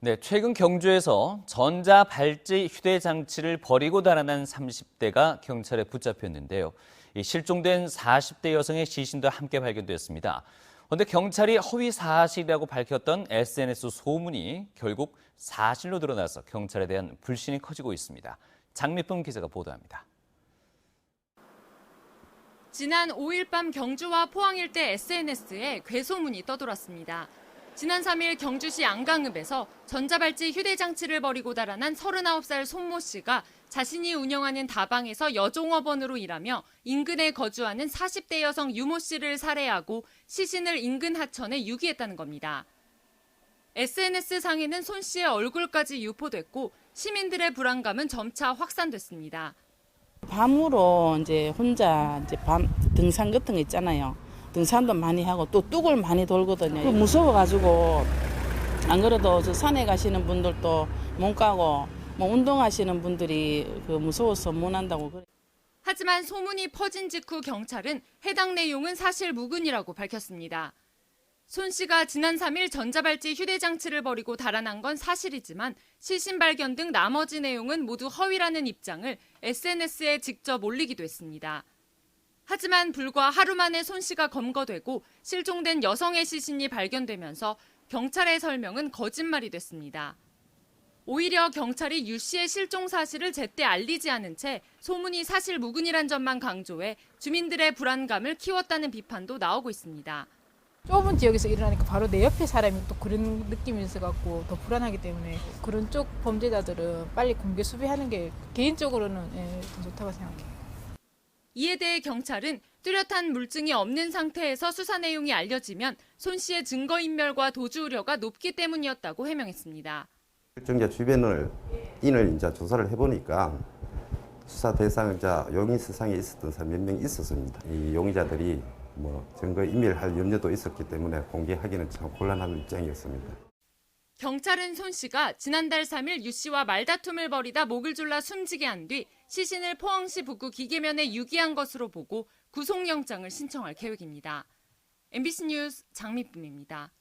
네, 최근 경주에서 전자발찌 휴대장치를 버리고 달아난 30대가 경찰에 붙잡혔는데요. 이 실종된 40대 여성의 시신도 함께 발견됐습니다. 그런데 경찰이 허위 사실이라고 밝혔던 SNS 소문이 결국 사실로 드러나서 경찰에 대한 불신이 커지고 있습니다. 장미쁨 기자가 보도합니다. 지난 5일 밤 경주와 포항 일대 SNS에 괴소문이 떠돌았습니다. 지난 3일 경주시 안강읍에서 전자발찌 휴대장치를 버리고 달아난 39살 손모 씨가 자신이 운영하는 다방에서 여종업원으로 일하며 인근에 거주하는 40대 여성 유모 씨를 살해하고 시신을 인근 하천에 유기했다는 겁니다. SNS상에는 손 씨의 얼굴까지 유포됐고 시민들의 불안감은 점차 확산됐습니다. 밤으로 이제 혼자 밤 등산 같은 거 있잖아요. 등산도 많이 하고 또 뚝을 많이 돌거든요. 무서워가지고 안 그래도 저 산에 가시는 분들도 못 가고 뭐 운동하시는 분들이 무서워서 못 한다고 그래. 하지만 소문이 퍼진 직후 경찰은 해당 내용은 사실 무근이라고 밝혔습니다. 손 씨가 지난 3일 전자발찌 휴대장치를 버리고 달아난 건 사실이지만 시신 발견 등 나머지 내용은 모두 허위라는 입장을 SNS에 직접 올리기도 했습니다. 하지만 불과 하루 만에 손 씨가 검거되고 실종된 여성의 시신이 발견되면서 경찰의 설명은 거짓말이 됐습니다. 오히려 경찰이 유 씨의 실종 사실을 제때 알리지 않은 채 소문이 사실 무근이란 점만 강조해 주민들의 불안감을 키웠다는 비판도 나오고 있습니다. 좁은 지역에서 일어나니까 바로 내 옆에 사람이 또 그런 느낌이 있어갖고 더 불안하기 때문에 그런 쪽 범죄자들은 빨리 공개 수배하는 게 개인적으로는 더 좋다고 생각해요. 이에 대해 경찰은 뚜렷한 물증이 없는 상태에서 수사 내용이 알려지면 손 씨의 증거인멸과 도주 우려가 높기 때문이었다고 해명했습니다. 실종자 주변을 인을 이제 조사를 해보니까 수사 대상자 용의 세상에 있었던 사람 몇 명 있었습니다. 이 용의자들이 증거 인멸할 염려도 있었기 때문에 공개하기는 참 곤란한 입장이었습니다. 경찰은 손 씨가 지난달 3일 유 씨와 말다툼을 벌이다 목을 졸라 숨지게 한 뒤 시신을 포항시 북구 기계면에 유기한 것으로 보고 구속영장을 신청할 계획입니다. MBC 뉴스 장미쁨입니다.